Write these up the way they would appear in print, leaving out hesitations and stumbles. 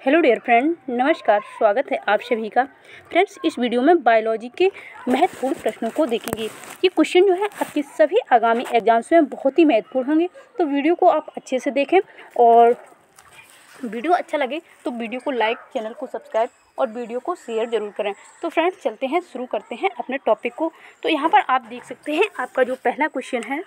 Hello dear friend, नमस्कार। स्वागत है आप सभी का। फ्रेंड्स, इस वीडियो में बायोलॉजी के महत्वपूर्ण प्रश्नों को देखेंगे। ये क्वेश्चन जो है आपके सभी आगामी एग्जाम्स में बहुत ही महत्वपूर्ण होंगे, तो वीडियो को आप अच्छे से देखें और वीडियो अच्छा लगे तो वीडियो को लाइक, चैनल को सब्सक्राइब और वीडियो को शेयर जरूर करें। तो फ्रेंड्स, चलते हैं, शुरू करते हैं अपने टॉपिक को। तो यहाँ पर आप देख सकते हैं, आपका जो पहला क्वेश्चन है,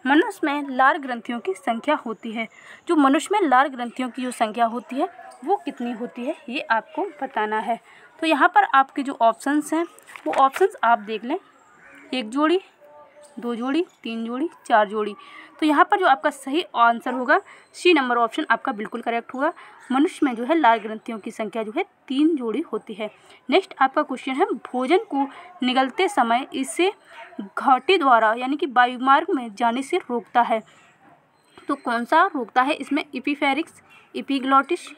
मनुष्य में लार ग्रंथियों की संख्या होती है। जो मनुष्य में लार ग्रंथियों की जो संख्या होती है वो कितनी होती है, ये आपको बताना है। तो यहाँ पर आपके जो ऑप्शंस हैं वो ऑप्शंस आप देख लें, 1 जोड़ी, 2 जोड़ी, 3 जोड़ी, 4 जोड़ी। तो यहाँ पर जो आपका सही आंसर होगा सी नंबर ऑप्शन आपका बिल्कुल करेक्ट होगा। मनुष्य में जो है लार ग्रंथियों की संख्या जो है 3 जोड़ी होती है। नेक्स्ट आपका क्वेश्चन है, भोजन को निगलते समय इसे घाटी द्वारा यानी कि वायुमार्ग में जाने से रोकता है। तो कौन सा रोकता है इसमें? एपिफेरिक्स, एपिग्लॉटिस,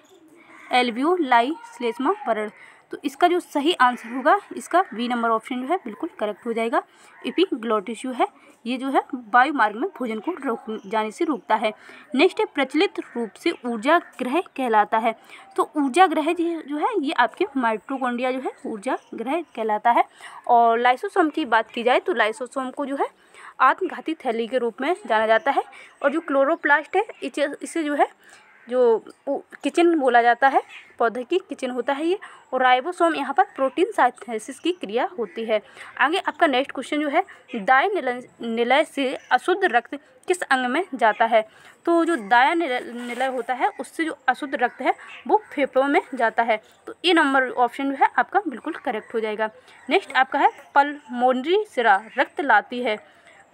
एल्वियोलाई, श्लेष्मा वरण। तो इसका जो सही आंसर होगा इसका बी नंबर ऑप्शन जो है बिल्कुल करेक्ट हो जाएगा। एपिग्लॉटिस जो है ये जो है वायु मार्ग में भोजन को जाने से रोकता है। नेक्स्ट है, प्रचलित रूप से ऊर्जा ग्रह कहलाता है। तो ऊर्जा ग्रह जो है ये आपके माइटोकॉन्ड्रिया जो है ऊर्जा ग्रह कहलाता है। और लाइसोसोम की बात की जाए तो लाइसोसोम को जो है आत्मघाती थैली के रूप में जाना जाता है। और जो क्लोरोप्लास्ट है इसे जो है जो किचन बोला जाता है, पौधे की किचन होता है ये। और राइबोसोम यहाँ पर प्रोटीन सिंथेसिस की क्रिया होती है। आगे आपका नेक्स्ट क्वेश्चन जो है, दाएं निलय से अशुद्ध रक्त किस अंग में जाता है? तो जो दायां निलय होता है उससे जो अशुद्ध रक्त है वो फेफड़ों में जाता है। तो ए नंबर ऑप्शन जो है आपका बिल्कुल करेक्ट हो जाएगा। नेक्स्ट आपका है, पल्मोनरी सिरा रक्त लाती है।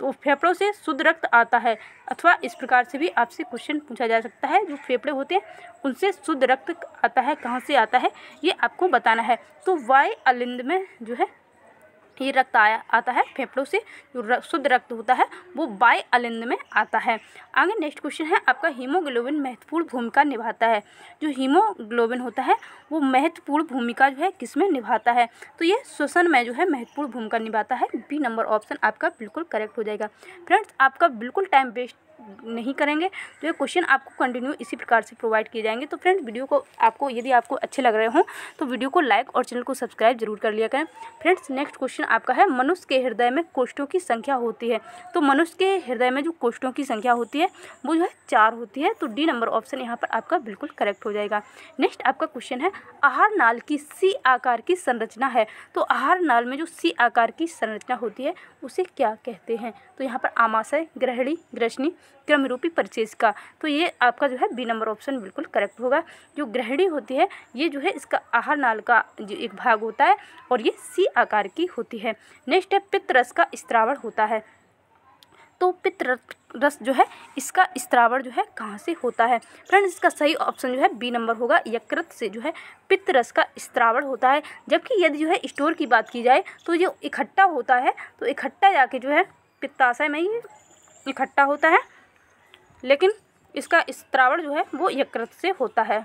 तो फेफड़ों से शुद्ध रक्त आता है, अथवा इस प्रकार से भी आपसे क्वेश्चन पूछा जा सकता है, जो फेफड़े होते हैं उनसे शुद्ध रक्त आता है, कहाँ से आता है ये आपको बताना है। तो वाई अलिंद में जो है ये रक्त आता है फेफड़ों से, जो शुद्ध रक्त होता है वो बाय अलिंद में आता है। आगे नेक्स्ट क्वेश्चन है आपका, हीमोग्लोबिन महत्वपूर्ण भूमिका निभाता है। जो हीमोग्लोबिन होता है वो महत्वपूर्ण भूमिका जो है किसमें निभाता है? तो ये श्वसन में जो है महत्वपूर्ण भूमिका निभाता है। बी नंबर ऑप्शन आपका बिल्कुल करेक्ट हो जाएगा। फ्रेंड्स, आपका बिल्कुल टाइम वेस्ट नहीं करेंगे, तो ये क्वेश्चन आपको कंटिन्यू इसी प्रकार से प्रोवाइड किए जाएंगे। तो फ्रेंड्स, वीडियो को यदि आपको अच्छे लग रहे हों तो वीडियो को लाइक और चैनल को सब्सक्राइब जरूर कर लिया करें। फ्रेंड्स, नेक्स्ट क्वेश्चन आपका है, मनुष्य के हृदय में कोष्ठों की संख्या होती है। तो मनुष्य के हृदय में जो कोष्ठों की संख्या होती है वो जो है 4 होती है। तो डी नंबर ऑप्शन यहाँ पर आपका बिल्कुल करेक्ट हो जाएगा। नेक्स्ट आपका क्वेश्चन है, आहार नाल की सी आकार की संरचना है। तो आहार नाल में जो सी आकार की संरचना होती है उसे क्या कहते हैं? तो यहाँ पर आमाशय, ग्रहणी, ग्रसनी, क्रमरूपी परिचेशिका। तो ये आपका जो है बी नंबर ऑप्शन बिल्कुल करेक्ट होगा। जो ग्रहणी होती है ये जो है इसका आहार नाल का जो एक भाग होता है और ये सी आकार की होती है। नेक्स्ट है, पित्त रस का स्त्रावण होता है। तो पित्त रस जो है इसका स्त्रावण जो है कहाँ से होता है? फ्रेंड्स, इसका सही ऑप्शन जो है बी नंबर होगा, यकृत से जो है पित्त रस का स्त्रावण होता है। जबकि यदि जो है स्टोर की बात की जाए तो जो इकट्ठा होता है तो इकट्ठा जाके जो है पित्ताशय में ही इकट्ठा होता है, लेकिन इसका स्त्रावण जो है वो यकृत से होता है।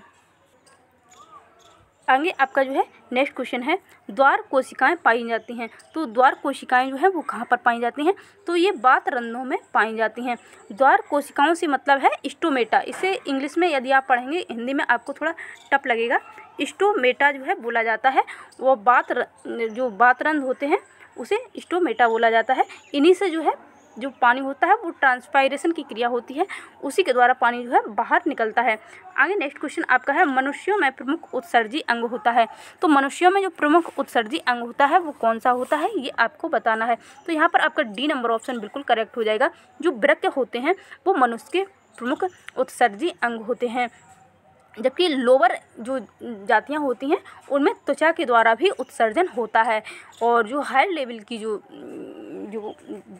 आगे आपका जो है नेक्स्ट क्वेश्चन है, द्वार कोशिकाएं पाई जाती हैं। तो द्वार कोशिकाएं जो है वो कहाँ पर पाई जाती हैं? तो ये बात रंध्रों में पाई जाती हैं। द्वार कोशिकाओं से मतलब है स्टोमेटा। इसे इंग्लिश में यदि आप पढ़ेंगे, हिंदी में आपको थोड़ा टफ लगेगा। स्टोमेटा जो है बोला जाता है, वो जो बातरंध्र होते हैं उसे स्टोमेटा बोला जाता है। इन्हीं से जो है जो पानी होता है वो ट्रांसपायरेशन की क्रिया होती है, उसी के द्वारा पानी जो है बाहर निकलता है। आगे नेक्स्ट क्वेश्चन आपका है, मनुष्यों में प्रमुख उत्सर्जी अंग होता है। तो मनुष्यों में जो प्रमुख उत्सर्जी अंग होता है वो कौन सा होता है, ये आपको बताना है। तो यहाँ पर आपका डी नंबर ऑप्शन बिल्कुल करेक्ट हो जाएगा। जो वृक्क होते हैं वो मनुष्य के प्रमुख उत्सर्जी अंग होते हैं। जबकि लोअर जो जातियाँ होती हैं उनमें त्वचा के द्वारा भी उत्सर्जन होता है। और जो हायर लेवल की जो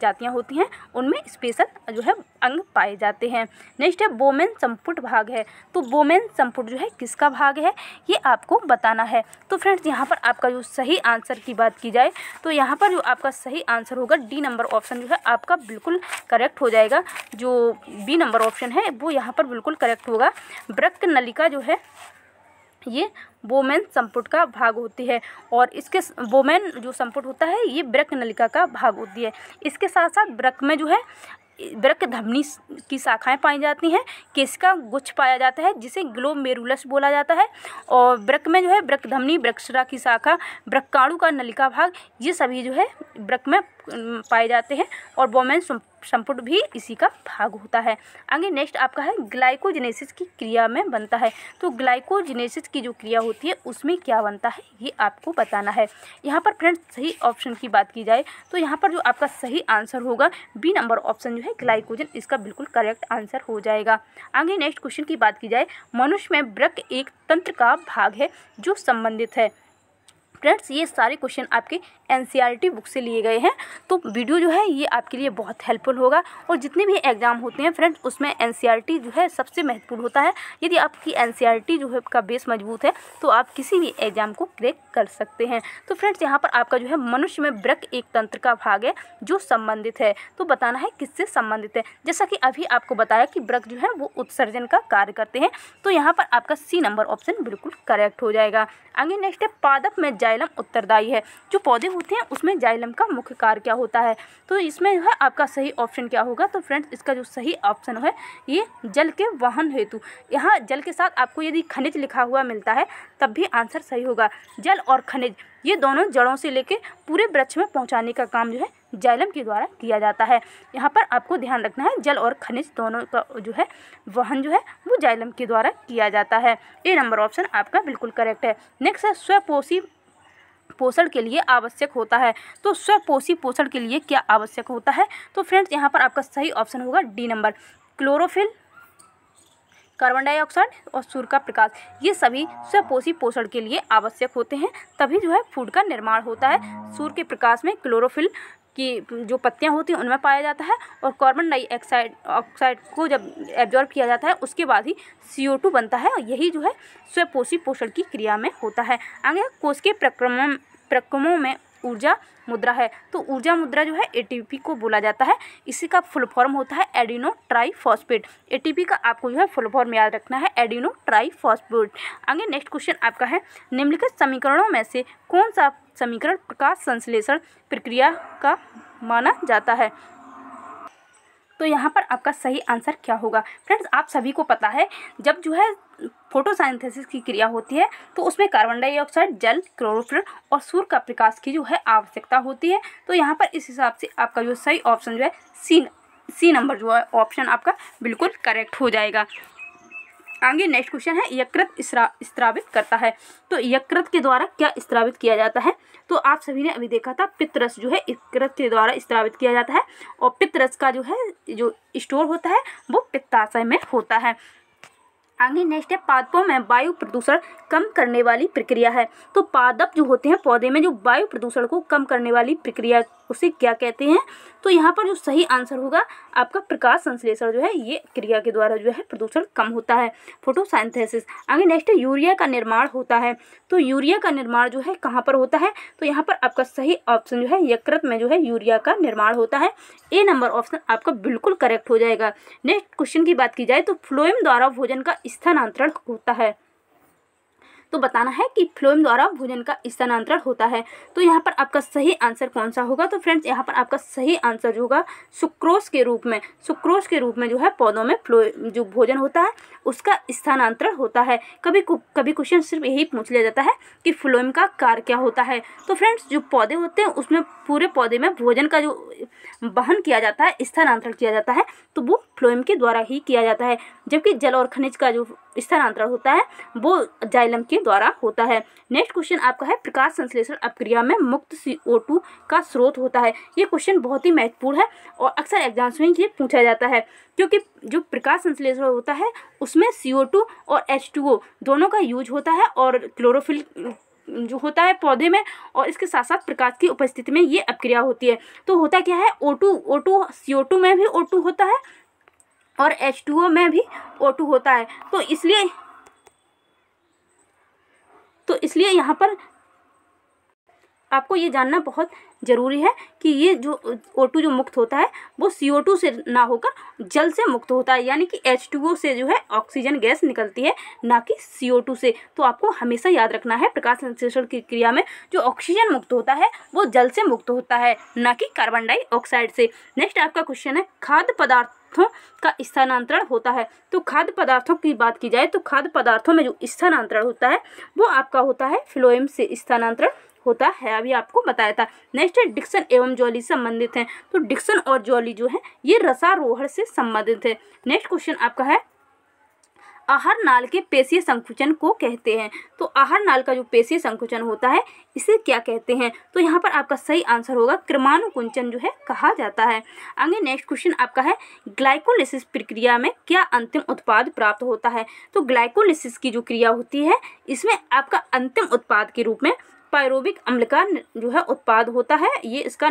जातियाँ होती हैं उनमें स्पेशल जो है अंग पाए जाते हैं। नेक्स्ट है, बोमेन संपुट भाग है। तो बोमेन संपुट जो है किसका भाग है ये आपको बताना है। तो फ्रेंड्स, यहाँ पर आपका जो सही आंसर की बात की जाए तो यहाँ पर जो आपका सही आंसर होगा डी नंबर ऑप्शन जो है आपका बिल्कुल करेक्ट हो जाएगा। जो बी नंबर ऑप्शन है वो यहाँ पर बिल्कुल करेक्ट होगा। वृक्क नलिका जो है ये बोमेन संपुट का भाग होती है। और इसके बोमेन जो संपुट होता है ये वृक्क नलिका का भाग होती है। इसके साथ साथ वृक्क में जो है वृक्क धमनी की शाखाएं पाई जाती हैं, केशिका गुच्छ पाया जाता है जिसे ग्लोमेरुलस बोला जाता है, और वृक्क में जो है वृक्क धमनी, वृक्षरा की शाखा, वृक्काणु का नलिका भाग, ये सभी जो है वृक्क में पाए जाते हैं, और बोमेन संपुट भी इसी का भाग होता है। आगे नेक्स्ट आपका है ग्लाइकोजेनेसिस की क्रिया में बनता है। तो ग्लाइकोजेनेसिस की जो क्रिया होती है उसमें क्या बनता है ये आपको बताना है। यहाँ पर फ्रेंड्स सही ऑप्शन की बात की जाए तो यहाँ पर जो आपका सही आंसर होगा बी नंबर ऑप्शन जो है ग्लाइकोजन, इसका बिल्कुल करेक्ट आंसर हो जाएगा। आगे नेक्स्ट क्वेश्चन की बात की जाए, मनुष्य में वृक्क एक तंत्र का भाग है जो संबंधित है। फ्रेंड्स ये सारे क्वेश्चन आपके एनसीईआरटी बुक से लिए गए हैं, तो वीडियो जो है ये आपके लिए बहुत हेल्पफुल होगा। और जितने भी एग्जाम होते हैं फ्रेंड्स उसमें एनसीईआरटी जो है सबसे महत्वपूर्ण होता है। यदि आपकी एनसीईआरटी जो है का बेस मजबूत है तो आप किसी भी एग्जाम को क्रैक कर सकते हैं। तो फ्रेंड्स यहाँ पर आपका जो है मनुष्य में वृक्क एक तंत्र का भाग है जो संबंधित है, तो बताना है किससे संबंधित है। जैसा कि अभी आपको बताया कि वृक्क जो है वो उत्सर्जन का कार्य करते हैं, तो यहाँ पर आपका सी नंबर ऑप्शन बिल्कुल करेक्ट हो जाएगा। आगे नेक्स्ट है पादप में जाइलम उत्तरदायी है। जो पौधे होते हैं उसमें जाइलम का मुख्य कार्य क्या होता है, तो इसमें जो है आपका सही ऑप्शन क्या होगा। तो फ्रेंड्स इसका जो सही ऑप्शन है ये जल के वहन हेतु, यहाँ जल के साथ आपको यदि खनिज लिखा हुआ मिलता है तब भी आंसर सही होगा। जल और खनिज ये दोनों जड़ों से लेके पूरे वृक्ष में पहुंचाने का काम जो है जाइलम के द्वारा किया जाता है। यहाँ पर आपको ध्यान रखना है जल और खनिज दोनों का जो है वहन जो है वो जाइलम के द्वारा किया जाता है। ए नंबर ऑप्शन आपका बिल्कुल करेक्ट है। नेक्स्ट है स्वपोषी पोषण के लिए आवश्यक होता है। तो स्वपोषी पोषण के लिए क्या आवश्यक होता है, तो फ्रेंड्स यहाँ पर आपका सही ऑप्शन होगा D number, chlorophyll, carbon dioxide और सूर्य का प्रकाश, ये सभी स्वपोषी पोषण के लिए आवश्यक होते हैं, तभी जो है फूड का निर्माण होता है। सूर्य के प्रकाश में क्लोरोफिल की जो पत्तियां होती हैं उनमें पाया जाता है, और कार्बन डाइऑक्साइड को जब एब्जॉर्ब किया जाता है उसके बाद ही CO2 बनता है, और यही जो है स्वपोषी पोषण की क्रिया में होता है। आगे कोश के प्रक्रमों में ऊर्जा मुद्रा है। तो ऊर्जा मुद्रा जो है ATP को बोला जाता है, इसी का फुल फॉर्म होता है एडिनो ट्राईफॉस्फेट। ATP का आपको जो है फुल फॉर्म याद रखना है एडिनो ट्राईफॉस्फेट। आगे नेक्स्ट क्वेश्चन आपका है निम्नलिखित समीकरणों में से कौन सा समीकरण प्रकाश संश्लेषण प्रक्रिया का माना जाता है, तो यहाँ पर आपका सही आंसर क्या होगा। फ्रेंड्स आप सभी को पता है जब जो है फोटोसिंथेसिस की क्रिया होती है तो उसमें कार्बन डाइऑक्साइड, जल, क्लोरोफिल और सूर्य का प्रकाश की जो है आवश्यकता होती है। तो यहाँ पर इस हिसाब से आपका जो सही ऑप्शन जो है सी नंबर जो है ऑप्शन आपका बिल्कुल करेक्ट हो जाएगा। आगे नेक्स्ट क्वेश्चन है यकृत स्रावित करता है। तो यकृत के द्वारा क्या स्रावित किया जाता है, तो आप सभी ने अभी देखा था पित्तरस जो है यकृत के द्वारा स्रावित किया जाता है, और पित्तरस का जो है जो स्टोर होता है वो पित्ताशय में होता है। आगे नेक्स्ट है पादपों में वायु प्रदूषण कम करने वाली प्रक्रिया है। तो पादप जो होते हैं पौधे में जो वायु प्रदूषण को कम करने वाली प्रक्रिया उसे क्या कहते हैं, तो यहाँ पर जो सही आंसर होगा आपका प्रकाश संश्लेषण जो है ये क्रिया के द्वारा जो है प्रदूषण कम होता है, फोटोसिंथेसिस। आगे नेक्स्ट है यूरिया का निर्माण होता है। तो यूरिया का निर्माण जो है कहाँ पर होता है, तो यहाँ पर आपका सही ऑप्शन जो है यकृत में जो है यूरिया का निर्माण होता है। ए नंबर ऑप्शन आपका बिल्कुल करेक्ट हो जाएगा। नेक्स्ट क्वेश्चन की बात की जाए तो फ्लोएम द्वारा भोजन का स्थानांतरण होता है, तो बताना है कि फ्लोएम द्वारा भोजन का स्थानांतरण होता है। तो यहाँ पर आपका सही आंसर कौन सा होगा, तो फ्रेंड्स यहाँ पर आपका सही आंसर जो होगा सुक्रोज के रूप में जो है पौधों में जो भोजन होता है उसका स्थानांतरण होता है। कभी क्वेश्चन सिर्फ यही पूछ लिया जाता है कि फ्लोएम का कार्य क्या होता है। तो फ्रेंड्स जो पौधे होते हैं उसमें पूरे पौधे में भोजन का जो वहन किया जाता है, स्थानांतरण किया जाता है, तो वो फ्लोएम के द्वारा ही किया जाता है, जबकि जल और खनिज का जो स्थानांतरण होता है वो जाइलम के द्वारा होता है। नेक्स्ट क्वेश्चन आपका है प्रकाश संश्लेषण अपक्रिया में मुक्त CO2 का स्रोत होता है। ये क्वेश्चन बहुत ही महत्वपूर्ण है और अक्सर एग्जाम्स में ये पूछा जाता है, क्योंकि जो प्रकाश संश्लेषण होता है उसमें CO2 और H2O दोनों का यूज होता है, और क्लोरोफिल जो होता है पौधे में, और इसके साथ साथ प्रकाश की उपस्थिति में ये अपक्रिया होती है। तो होता क्या है O2 CO2 में भी O2 होता है और H2O में भी O2 होता है, तो इसलिए यहाँ पर आपको ये जानना बहुत ज़रूरी है कि ये जो O2 जो मुक्त होता है वो CO2 से ना होकर जल से मुक्त होता है, यानी कि H2O से जो है ऑक्सीजन गैस निकलती है, ना कि CO2 से। तो आपको हमेशा याद रखना है प्रकाश संश्लेषण की क्रिया में जो ऑक्सीजन मुक्त होता है वो जल से मुक्त होता है, ना कि कार्बन डाइऑक्साइड से। नेक्स्ट आपका क्वेश्चन है खाद्य पदार्थों का स्थानांतरण होता है। तो खाद्य पदार्थों की बात की जाए तो खाद्य पदार्थों में जो स्थानांतरण होता है वो आपका होता है फ्लोएम से स्थानांतरण होता है, अभी आपको बताया था। नेक्स्ट है डिक्सन एवं जॉली संबंधित हैं। तो डिक्सन और जॉली जो है ये रसारोहण से संबंधित है। नेक्स्ट क्वेश्चन आपका है आहार नाल के पेशीय संकुचन को कहते हैं। तो आहार नाल का जो पेशीय संकुचन होता है इसे क्या कहते हैं? तो यहाँ पर आपका सही आंसर होगा क्रमानुकुंचन जो है कहा जाता है। आगे नेक्स्ट क्वेश्चन आपका है ग्लाइकोलिसिस प्रक्रिया में क्या अंतिम उत्पाद प्राप्त होता है? तो ग्लाइकोलिसिस की जो क्रिया होती है इसमें आपका अंतिम उत्पाद के रूप में पायरोबिक अम्ल का जो है उत्पाद होता है, ये इसका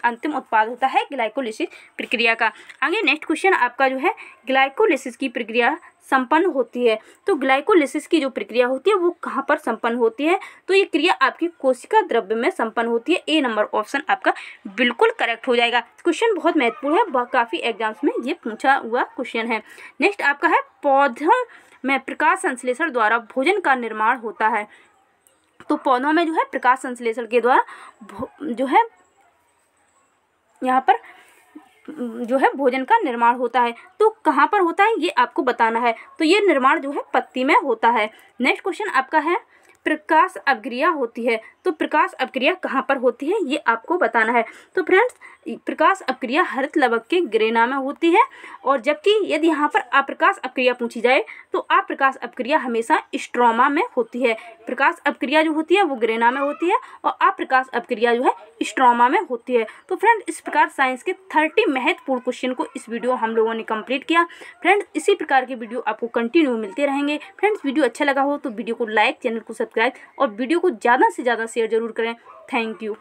अंतिम उत्पाद होता है ग्लाइकोलिसिस प्रक्रिया का। आगे नेक्स्ट क्वेश्चन आपका जो है ग्लाइकोलिसिस की प्रक्रिया संपन्न होती है। तो ग्लाइकोलिसिस की जो प्रक्रिया होती है वो कहाँ पर संपन्न होती है? तो ये क्रिया आपकी कोशिका द्रव्य में संपन्न होती है। ए नंबर ऑप्शन आपका बिल्कुल करेक्ट हो जाएगा। क्वेश्चन बहुत महत्वपूर्ण है, काफ़ी एग्जाम्स में ये पूछा हुआ क्वेश्चन है। नेक्स्ट आपका है पौधों में प्रकाश संश्लेषण द्वारा भोजन का निर्माण होता है। तो पौधों में जो है प्रकाश संश्लेषण के द्वारा जो है यहाँ पर जो है भोजन का निर्माण होता है। तो कहाँ पर होता है ये आपको बताना है। तो ये निर्माण जो है पत्ती में होता है। नेक्स्ट क्वेश्चन आपका है प्रकाश अपक्रिया होती है। तो प्रकाश अपक्रिया कहाँ पर होती है ये आपको बताना है। तो फ्रेंड्स प्रकाश अपक्रिया हरित लवक के ग्रेना में होती है, और जबकि यदि यहाँ पर अप्रकाश अपक्रिया पूछी जाए तो अप्रकाश अपक्रिया हमेशा स्ट्रोमा में होती है। प्रकाश अपक्रिया जो होती है वो ग्रेना में होती है और अप्रकाश अपक्रिया जो है स्ट्रोमा में होती है। तो फ्रेंड्स इस प्रकार साइंस के 30 महत्वपूर्ण क्वेश्चन को इस वीडियो हम लोगों ने कंप्लीट किया। फ्रेंड्स इसी प्रकार के वीडियो आपको कंटिन्यू मिलते रहेंगे। फ्रेंड्स वीडियो अच्छा लगा हो तो वीडियो को लाइक, चैनल को सब्सक्राइब और वीडियो को ज़्यादा से ज़्यादा शेयर जरूर करें। Thank you.